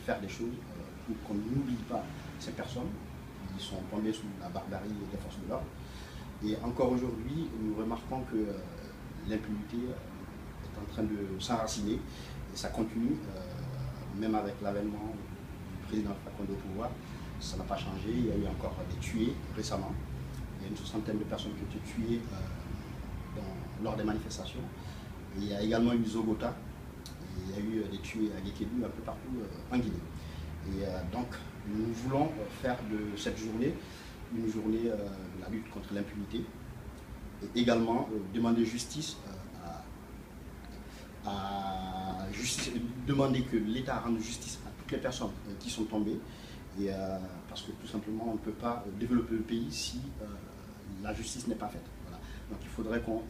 faire des choses pour qu'on n'oublie pas ces personnes qui sont tombées sous la barbarie des forces de l'ordre. Et encore aujourd'hui, nous remarquons que l'impunité est en train de s'enraciner et ça continue, même avec l'avènement du président Alpha Condé au pouvoir. Ça n'a pas changé, il y a eu encore des tués récemment. Il y a une soixantaine de personnes qui ont été tuées lors des manifestations. Et il y a également eu Zogota, et il y a eu des tués à Guékédou un peu partout en Guinée. Et donc nous voulons faire de cette journée une journée de la lutte contre l'impunité et également demander justice, demander que l'État rende justice à toutes les personnes qui sont tombées. Et, parce que tout simplement on ne peut pas développer le pays si la justice n'est pas faite. Voilà. Donc il faudrait qu'on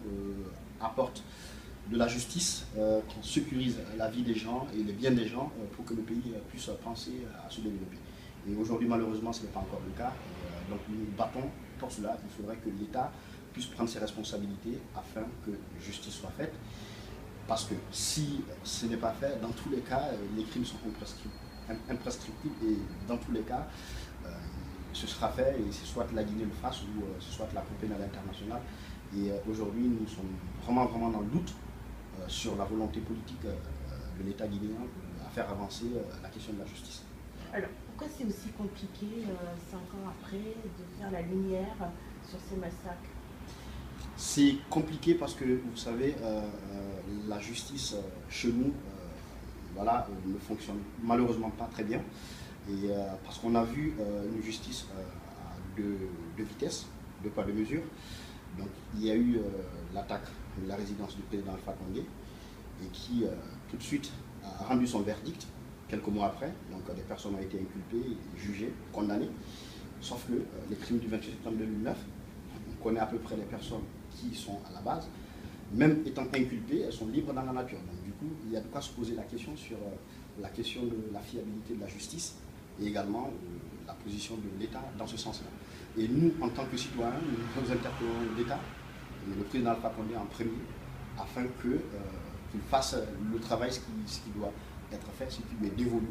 apporte de la justice, qu'on sécurise la vie des gens et les biens des gens pour que le pays puisse penser à se développer. Et aujourd'hui malheureusement ce n'est pas encore le cas. Donc nous nous battons pour cela. Il faudrait que l'État puisse prendre ses responsabilités afin que justice soit faite. Parce que si ce n'est pas fait, dans tous les cas, les crimes sont imprescriptibles et dans tous les cas, ce sera fait et c'est soit la Guinée le fasse ou ce soit la Cour pénale internationale. Et aujourd'hui, nous sommes vraiment dans le doute sur la volonté politique de l'État guinéen à faire avancer la question de la justice. Alors, pourquoi c'est aussi compliqué, 5 ans après, de faire la lumière sur ces massacres? C'est compliqué parce que, vous savez, la justice chez nous voilà, ne fonctionne malheureusement pas très bien. Et parce qu'on a vu une justice à deux vitesses, deux poids, deux mesures. Donc il y a eu l'attaque de la résidence du président Alpha Condé et qui tout de suite a rendu son verdict quelques mois après. Donc des personnes ont été inculpées, jugées, condamnées. Sauf que les crimes du 28 septembre 2009, on connaît à peu près les personnes qui sont à la base. Même étant inculpées, elles sont libres dans la nature. Donc du coup, il y a de quoi se poser la question sur la question de la fiabilité de la justice et également la position de l'État dans ce sens-là. Et nous, en tant que citoyens, nous interpellons l'État, le président Alpha Condé en premier, afin qu'il fasse le travail, ce qui doit être fait, ce qui lui est dévolu,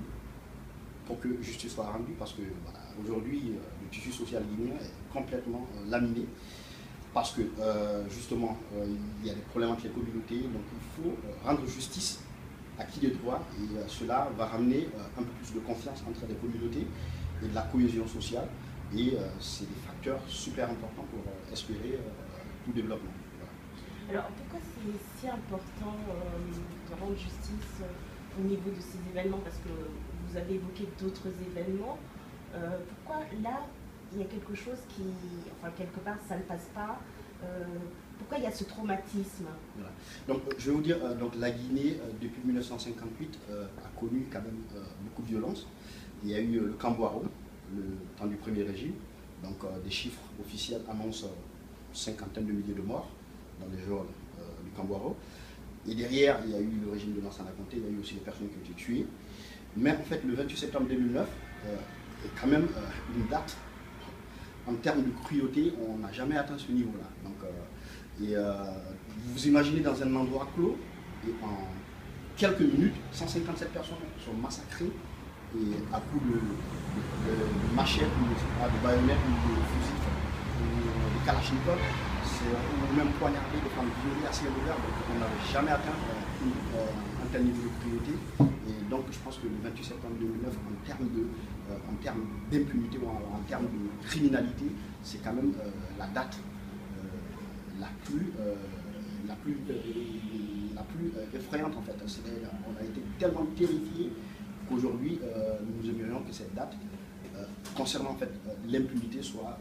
pour que justice soit rendue, parce que voilà, aujourd'hui, le tissu social guinéen est complètement laminé, parce que justement, il y a des problèmes entre les communautés, donc il faut rendre justice à qui est droit, et cela va ramener un peu plus de confiance entre les communautés et de la cohésion sociale, et c'est des facteurs super importants pour espérer tout développement. Voilà. Alors pourquoi c'est si important de rendre justice au niveau de ces événements? Parce que vous avez évoqué d'autres événements. Pourquoi là, il y a quelque chose qui, enfin quelque part, ça ne passe pas? Pourquoi il y a ce traumatisme? Voilà. Donc je vais vous dire, donc, la Guinée, depuis 1958, a connu quand même beaucoup de violence. Il y a eu le Camboiro, le temps du premier régime. Donc des chiffres officiels annoncent une cinquantaine de milliers de morts dans les jours du Camboiro. Et derrière, il y a eu le régime de Lansana Conté, il y a eu aussi des personnes qui ont été tuées. Mais en fait, le 28 septembre 2009 est quand même une date, en termes de cruauté, on n'a jamais atteint ce niveau-là. Donc, vous imaginez dans un endroit clos, et en quelques minutes, 157 personnes sont massacrées, et à coups de machette, de baïonnette, de fusil, de kalachnikov, ou même poignardé de femmes violées à ciel ouvert. Donc on n'avait jamais atteint un tel niveau de cruauté. Et donc je pense que le 28 septembre 2009, en termes d'impunité ou en termes de criminalité, c'est quand même la date la plus effrayante en fait. On a été tellement terrifiés qu'aujourd'hui nous aimerions que cette date concernant en fait l'impunité soit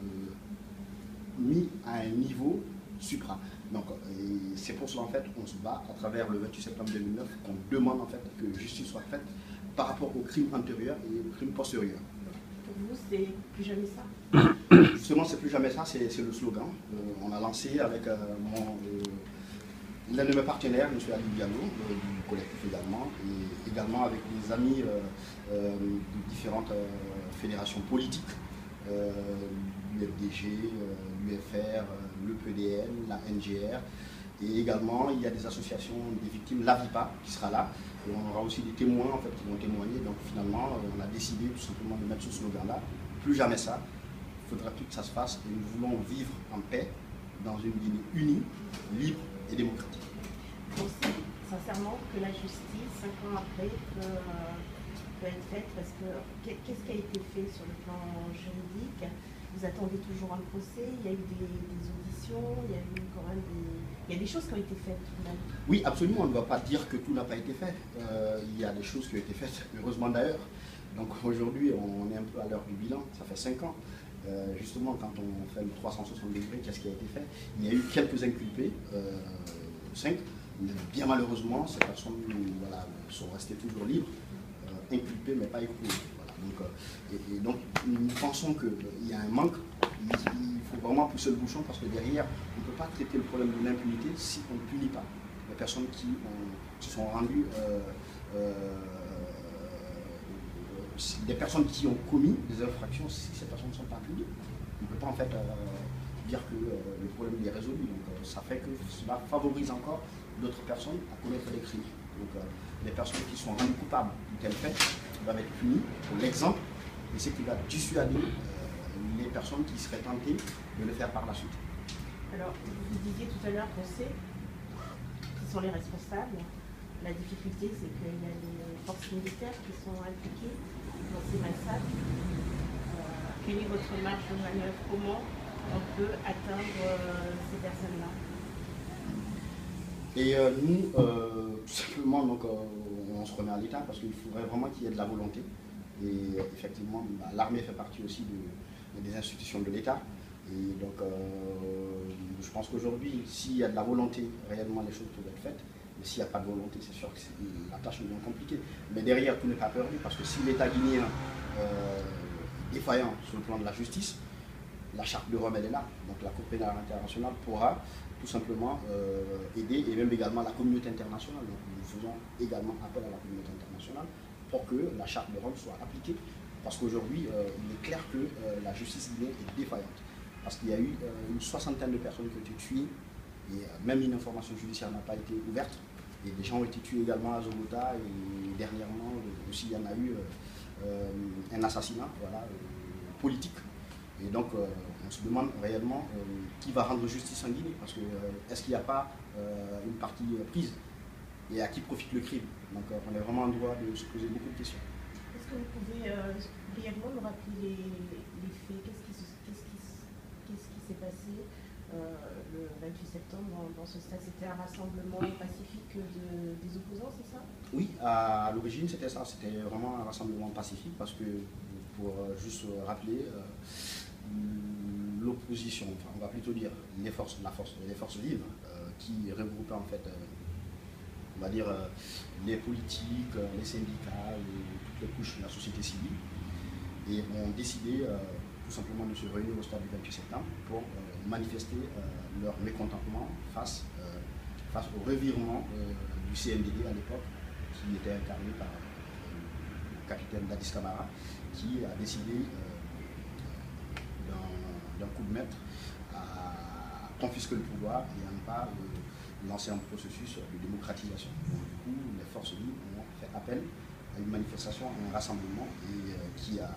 mise à un niveau supra. Donc c'est pour cela en fait on se bat à travers le 28 septembre 2009 qu'on demande en fait que justice soit faite par rapport aux crimes antérieurs et aux crimes postérieurs. Pour vous, c'est plus jamais ça? Justement, c'est plus jamais ça, c'est le slogan. On a lancé avec l'un de mes partenaires, M. Ali Diallo, du collectif également, et également avec des amis de différentes fédérations politiques, l'UFDG, l'UFR, le PDL, la NGR, Et également, il y a des associations des victimes, l'AVIPA, qui sera là. Et on aura aussi des témoins en fait, qui vont témoigner. Donc finalement, on a décidé tout simplement de mettre ce slogan-là. Plus jamais ça. Il faudra plus que ça se fasse. Et nous voulons vivre en paix dans une Guinée unie, libre et démocratique. Vous pensez sincèrement que la justice, 5 ans après, peut être faite? Parce que qu'est-ce qui a été fait sur le plan juridique? Vous attendez toujours un procès? Il y a eu des auditions? Il y a eu quand même il y a des choses qui ont été faites tout de même. Oui, absolument. On ne va pas dire que tout n'a pas été fait. Il y a des choses qui ont été faites, heureusement d'ailleurs. Donc aujourd'hui, on est un peu à l'heure du bilan. Ça fait 5 ans. Justement, quand on fait le 360 degrés, qu'est-ce qui a été fait? Il y a eu quelques inculpés, 5. Bien malheureusement, ces personnes voilà, sont restées toujours libres, inculpées mais pas écrouées. Voilà. Donc nous pensons qu'il y a un manque. Il faut vraiment pousser le bouchon parce que derrière, on ne peut pas traiter le problème de l'impunité si on ne punit pas les personnes qui se sont rendues, des personnes qui ont commis des infractions. Si ces personnes ne sont pas punies, on ne peut pas en fait dire que le problème est résolu. Donc ça fait que cela favorise encore d'autres personnes à commettre des crimes. Donc les personnes qui sont rendues coupables de tels faits doivent être punies pour l'exemple, et c'est qui va dissuader les personnes qui seraient tentées de le faire par la suite. Alors, vous disiez tout à l'heure qu'on sait qui sont les responsables. La difficulté, c'est qu'il y a des forces militaires qui sont impliquées dans ces massacres. Quelle est votre marge de manœuvre? Comment on peut atteindre ces personnes-là? Et nous, tout simplement, donc, on se remet à l'État parce qu'il faudrait vraiment qu'il y ait de la volonté. Et effectivement, l'armée fait partie aussi des institutions de l'État. Et donc, je pense qu'aujourd'hui, s'il y a de la volonté, réellement, les choses peuvent être faites. Mais s'il n'y a pas de volonté, c'est sûr que la tâche est bien compliquée. Mais derrière, tout n'est pas perdu, parce que si l'État guinéen est défaillant sur le plan de la justice, la charte de Rome, elle est là. Donc la Cour pénale internationale pourra tout simplement aider, et même également la communauté internationale. Donc nous faisons également appel à la communauté internationale pour que la charte de Rome soit appliquée. Parce qu'aujourd'hui, il est clair que la justice guinéenne est défaillante. Parce qu'il y a eu une soixantaine de personnes qui ont été tuées, et même une information judiciaire n'a pas été ouverte. Et des gens ont été tués également à Zogota, et dernièrement aussi il y en a eu un assassinat voilà, politique. Et donc on se demande réellement qui va rendre justice en Guinée, parce que est-ce qu'il n'y a pas une partie prise, et à qui profite le crime? Donc on est vraiment en droit de se poser beaucoup de questions. Est-ce que vous pouvez brièvement nous rappeler les faits? Qu'est-ce qui s'est passé le 28 septembre dans ce stade? C'était un rassemblement pacifique des opposants, c'est ça? Oui, à l'origine c'était ça, c'était vraiment un rassemblement pacifique, parce que, pour juste rappeler, l'opposition, enfin on va plutôt dire les forces vives, qui regroupaient en fait, on va dire, les politiques, les syndicats, toutes les couches de la société civile, et ont décidé tout simplement de se réunir au stade du 28 septembre pour manifester leur mécontentement face au revirement du CNDD à l'époque, qui était incarné par le capitaine Dadis Camara, qui a décidé d'un coup de maître à confisquer le pouvoir et à ne pas lancer un processus de démocratisation. Donc, du coup, les forces libres ont fait appel à une manifestation, à un rassemblement, et qui a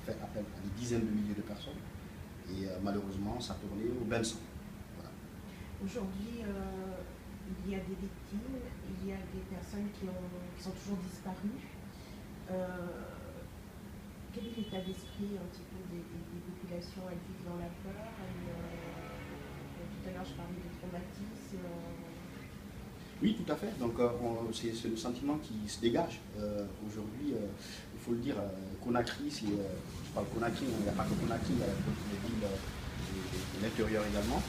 fait appel à des dizaines de milliers de personnes. Et malheureusement, ça tournait au bain de sang. Voilà. Aujourd'hui, il y a des victimes, il y a des personnes qui sont toujours disparues. Quel est l'état d'esprit un petit peu des populations? Elles vivent dans la peur. Tout à l'heure, je parlais de traumatisme. Oui, tout à fait. Donc, c'est le sentiment qui se dégage. Aujourd'hui, il faut le dire, Conakry, je parle Conakry, il n'y a pas que Conakry, il y a les villes de l'intérieur également.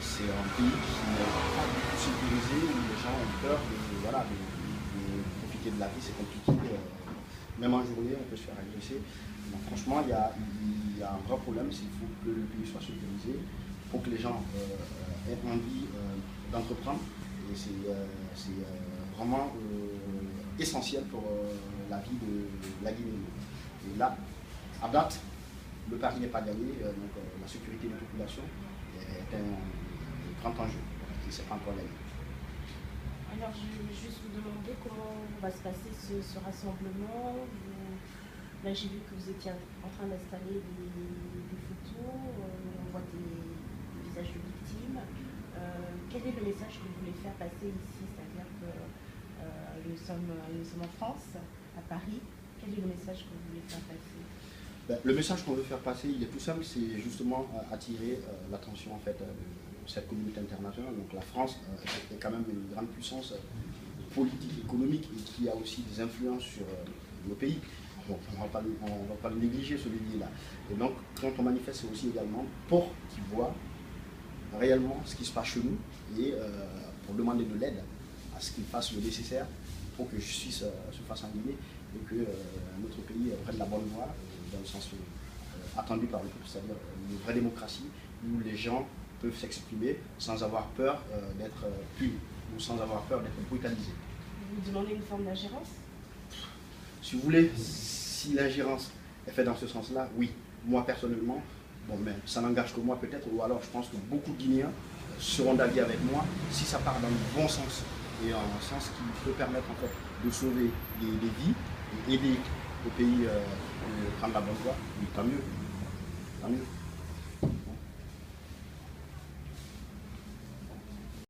C'est un pays qui n'est pas du tout sécurisé, où les gens ont peur de profiter de la vie, c'est compliqué. Même en journée, on peut se faire agresser. Donc, franchement, il y a un vrai problème. Il faut que le pays soit sécurisé, il faut que les gens aient envie d'entreprendre. Et c'est vraiment essentiel pour la vie de la Guinée. Et là, à date, le pari n'est pas gagné, donc la sécurité des populations est un grand enjeu. c'est pas encore gagné. Alors, je vais juste vous demander comment va se passer ce rassemblement. Là, j'ai vu que vous étiez en train d'installer des photos, on voit des visages de victimes. Quel est le message que vous voulez faire passer ici? C'est-à-dire que nous sommes en France, à Paris. Quel est le message que vous voulez faire passer? Ben, le message qu'on veut faire passer, il est tout simple, c'est justement attirer l'attention en fait, de cette communauté internationale. Donc la France est quand même une grande puissance politique, économique et qui a aussi des influences sur nos pays. Donc on ne va pas le négliger ce levier-là. Et donc quand on manifeste, c'est aussi également pour qu'ils voient réellement ce qui se passe chez nous et pour demander de l'aide à ce qu'ils fassent le nécessaire pour que justice se fasse en Guinée et que notre pays prenne la bonne voie dans le sens attendu par le peuple, c'est-à-dire une vraie démocratie où les gens peuvent s'exprimer sans avoir peur d'être punis ou sans avoir peur d'être brutalisés. Vous demandez une forme d'ingérence? Si vous voulez, si l'ingérence est faite dans ce sens-là, oui. Moi personnellement, bon, mais ça n'engage que moi peut-être, ou alors je pense que beaucoup de Guinéens seront d'avis avec moi si ça part dans le bon sens et un sens qui peut permettre en fait de sauver des vies et aider au pays à prendre la bonne voie, oui, tant mieux. Tant mieux.